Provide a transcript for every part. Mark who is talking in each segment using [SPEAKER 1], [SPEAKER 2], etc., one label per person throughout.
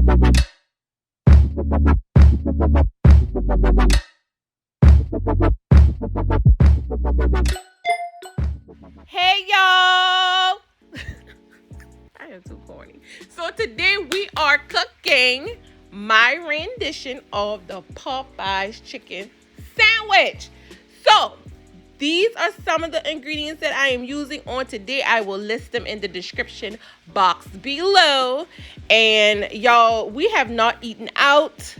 [SPEAKER 1] Hey y'all! I am too corny. So today we are cooking my rendition of the Popeyes chicken sandwich. So these are some of the ingredients that I am using on today. I will list them in the description box below. And y'all, we have not eaten out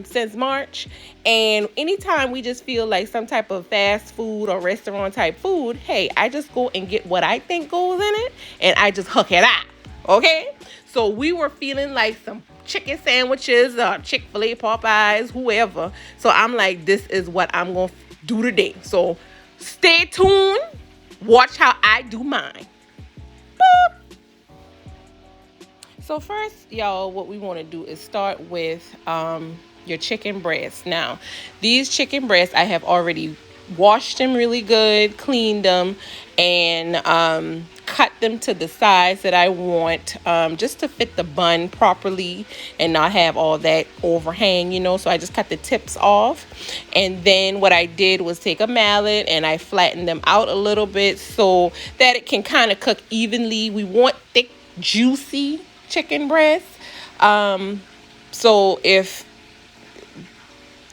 [SPEAKER 1] since March, and anytime we just feel like some type of fast food or restaurant type food, hey, I just go and get what I think goes in it and I just hook it up. Okay, so we were feeling like some chicken sandwiches, Chick-fil-A, Popeyes, whoever. So I'm like, this is what I'm gonna do today. So stay tuned, watch how I do mine. Boop. So first, y'all, what we want to do is start with your chicken breasts. Now, these chicken breasts, I have already washed them really good, cleaned them, and cut them to the size that I want, just to fit the bun properly and not have all that overhang, you know. So I just cut the tips off. And then what I did was take a mallet and I flattened them out a little bit so that it can kind of cook evenly. We want thick, juicy chicken breast. So if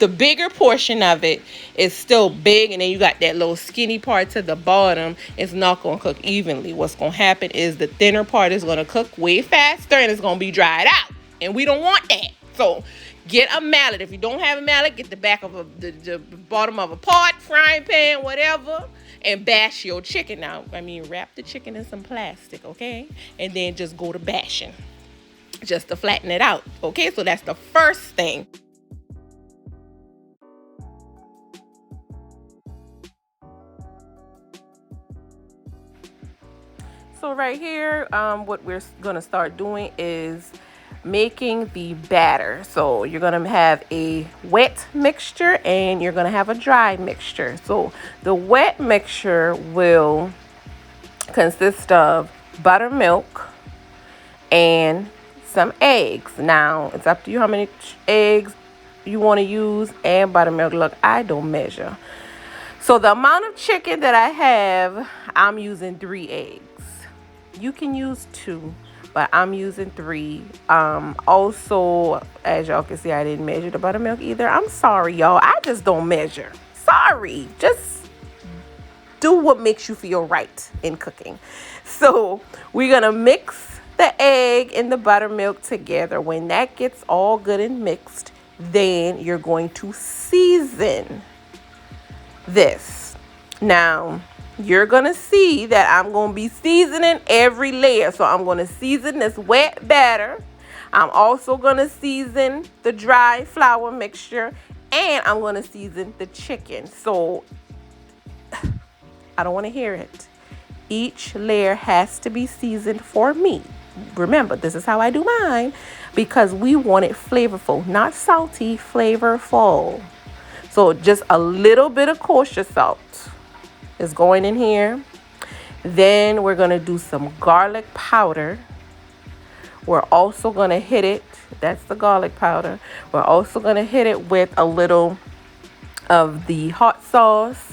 [SPEAKER 1] the bigger portion of it is still big and then you got that little skinny part to the bottom, it's not going to cook evenly. What's going to happen is the thinner part is going to cook way faster and it's going to be dried out, and we don't want that. So get a mallet. If you don't have a mallet, get the back of the bottom of a pot, frying pan, whatever, and bash your chicken. Now, wrap the chicken in some plastic, okay? And then just go to bashing, just to flatten it out, okay? So that's the first thing. So right here, what we're gonna start doing is making the batter. So you're gonna have a wet mixture and you're gonna have a dry mixture. So the wet mixture will consist of buttermilk and some eggs. Now it's up to you how many eggs you want to use and buttermilk. Look, I don't measure. So the amount of chicken that I have, I'm using 3 eggs. You can use 2, but I'm using 3. Also, as y'all can see, I didn't measure the buttermilk either. I'm sorry, y'all. I just don't measure. Sorry. Just do what makes you feel right in cooking. So we're going to mix the egg and the buttermilk together. When that gets all good and mixed, then you're going to season this. Now, you're going to see that I'm going to be seasoning every layer. So I'm going to season this wet batter. I'm also going to season the dry flour mixture. And I'm going to season the chicken. So I don't want to hear it. Each layer has to be seasoned for me. Remember, this is how I do mine, because we want it flavorful, not salty, flavorful. So just a little bit of kosher salt is going in here. Then we're going to do some garlic powder. We're also going to hit it. That's the garlic powder. We're also going to hit it with a little of the hot sauce.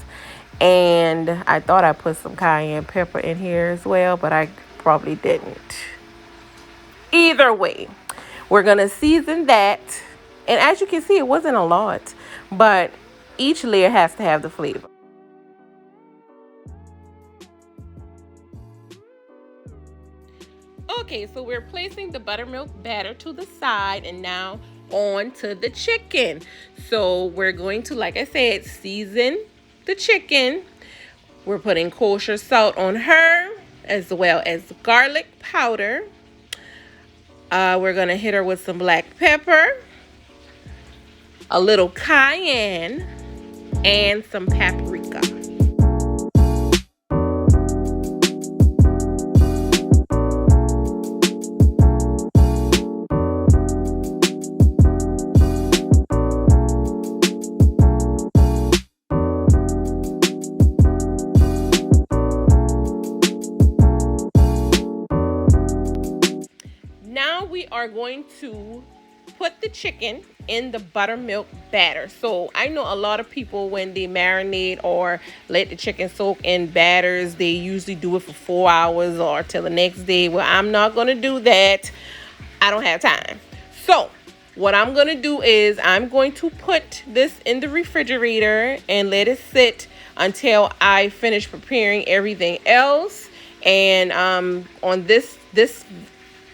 [SPEAKER 1] And I thought I put some cayenne pepper in here as well, but I probably didn't. Either way, we're going to season that. And as you can see, it wasn't a lot, but each layer has to have the flavor. Okay, so we're placing the buttermilk batter to the side and now on to the chicken. So we're going to, like I said, season the chicken. We're putting kosher salt on her as well as garlic powder. We're going to hit her with some black pepper, a little cayenne, and some paprika. Now now we are going to put the chicken in the buttermilk batter. So I know a lot of people, when they marinate or let the chicken soak in batters, they usually do it for 4 hours or till the next day. Well, I'm not going to do that. I don't have time. So what I'm going to do is I'm going to put this in the refrigerator and let it sit until I finish preparing everything else. And on this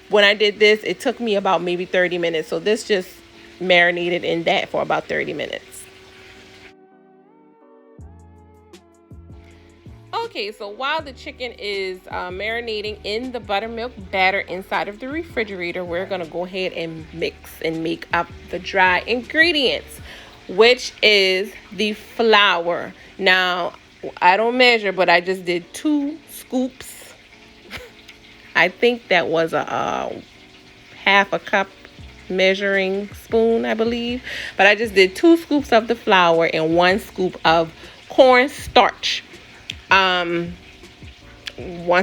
[SPEAKER 1] when I did this, it took me about maybe 30 minutes. So this just marinated in that for about 30 minutes. Okay, so while the chicken is marinating in the buttermilk batter inside of the refrigerator, we're going to go ahead and mix and make up the dry ingredients, which is the flour. Now, I don't measure, but I just did 2 scoops. I think that was a half a cup measuring spoon, I believe. But I just did 2 scoops of the flour and 1 scoop of corn starch. Once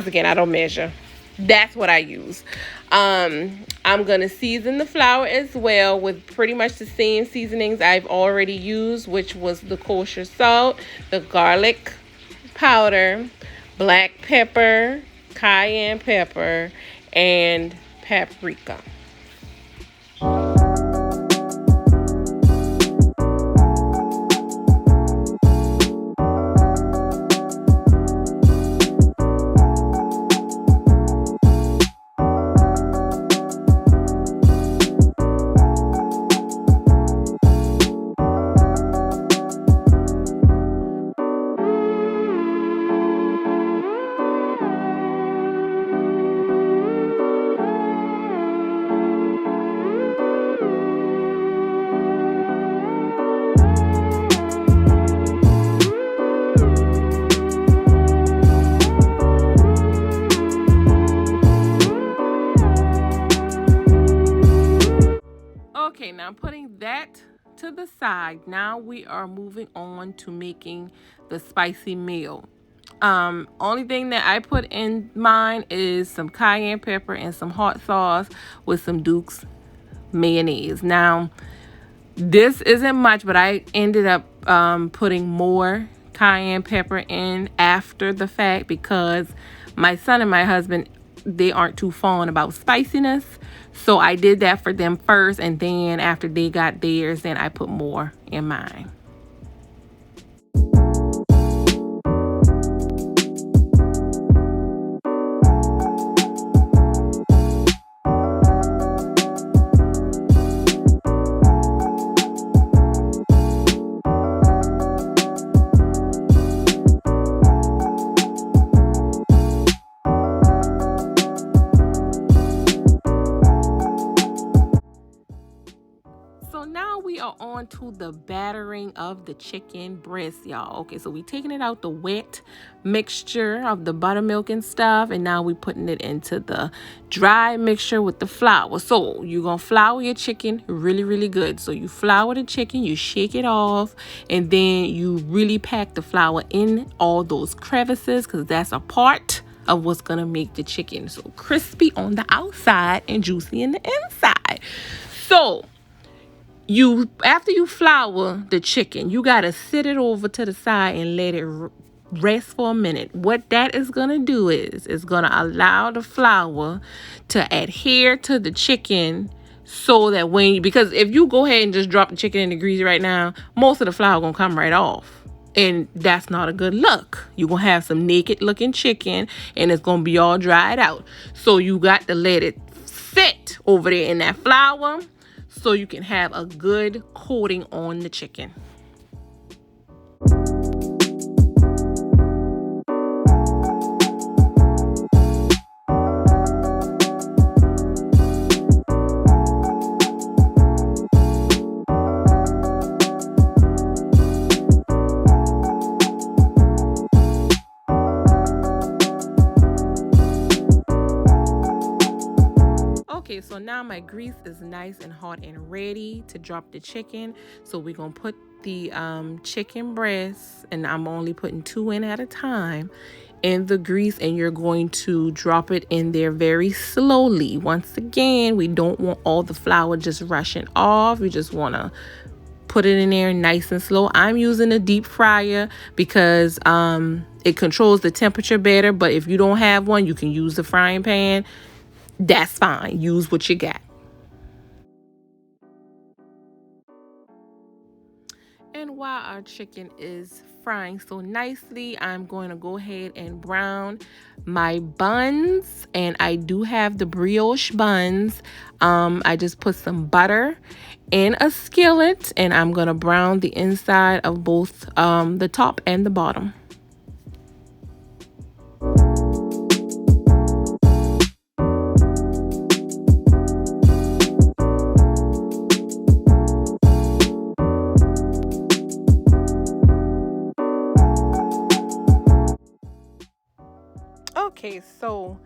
[SPEAKER 1] again, I don't measure. That's what I use. I'm gonna season the flour as well with pretty much the same seasonings I've already used, which was the kosher salt, the garlic powder, black pepper, cayenne pepper, and paprika. Okay, now putting that to the side, now we are moving on to making the spicy meal. Only thing that I put in mine is some cayenne pepper and some hot sauce with some Duke's mayonnaise. Now, this isn't much, but I ended up putting more cayenne pepper in after the fact because my son and my husband, they aren't too fond about spiciness. So I did that for them first, and then after they got theirs, then I put more in mine. So now we are on to the battering of the chicken breast, y'all. Okay, so we taking it out the wet mixture of the buttermilk and stuff, and now we putting it into the dry mixture with the flour. So you're gonna flour your chicken really, really good. So you flour the chicken, you shake it off, and then you really pack the flour in all those crevices, because that's a part of what's gonna make the chicken so crispy on the outside and juicy in the inside. So after you flour the chicken, you gotta sit it over to the side and let it rest for a minute. What that is gonna do is it's gonna allow the flour to adhere to the chicken, so that because if you go ahead and just drop the chicken in the grease right now, most of the flour gonna come right off. And that's not a good look. You're gonna have some naked looking chicken and it's gonna be all dried out. So you got to let it sit over there in that flour, so you can have a good coating on the chicken. Okay, so now my grease is nice and hot and ready to drop the chicken. So we're going to put the chicken breasts, and I'm only putting 2 in at a time, in the grease, and you're going to drop it in there very slowly. Once again, we don't want all the flour just rushing off. We just want to put it in there nice and slow. I'm using a deep fryer because it controls the temperature better, but if you don't have one, you can use the frying pan. That's fine. Use what you got. And while our chicken is frying so nicely, I'm going to go ahead and brown my buns. And I do have the brioche buns. I just put some butter in a skillet, and I'm going to brown the inside of both the top and the bottom. Okay, so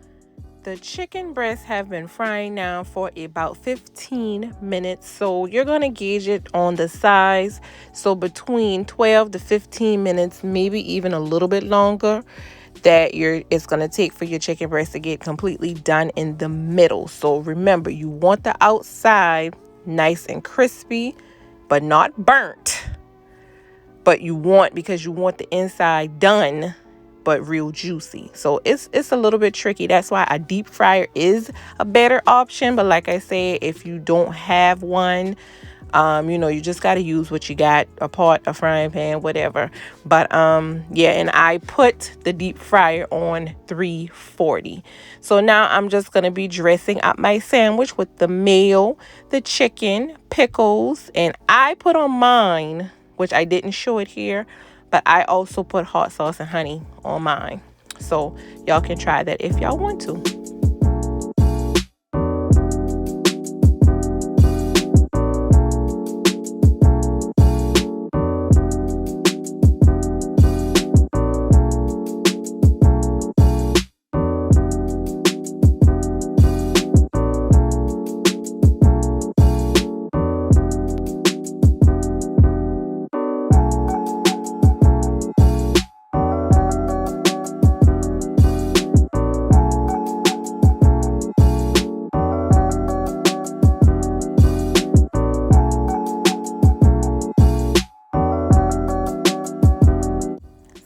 [SPEAKER 1] the chicken breasts have been frying now for about 15 minutes. So you're going to gauge it on the size. So between 12 to 15 minutes, maybe even a little bit longer, that it's going to take for your chicken breast to get completely done in the middle. So remember, you want the outside nice and crispy, but not burnt. But because you want the inside done, but real juicy. So it's a little bit tricky. That's why a deep fryer is a better option. But like I said, if you don't have one, you just got to use what you got, a pot, a frying pan, whatever. But yeah, and I put the deep fryer on 340. So now I'm just going to be dressing up my sandwich with the mayo, the chicken, pickles, and I put on mine, which I didn't show it here, but I also put hot sauce and honey on mine. So y'all can try that if y'all want to.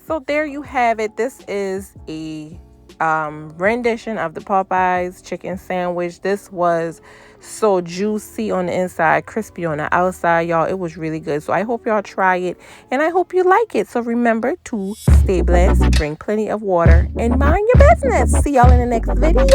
[SPEAKER 1] So there you have it. This is a rendition of the Popeyes chicken sandwich. This was so juicy on the inside, crispy on the outside, y'all. It was really good. So I hope y'all try it, and I hope you like it. So remember to stay blessed, drink plenty of water, and mind your business. See y'all in the next video.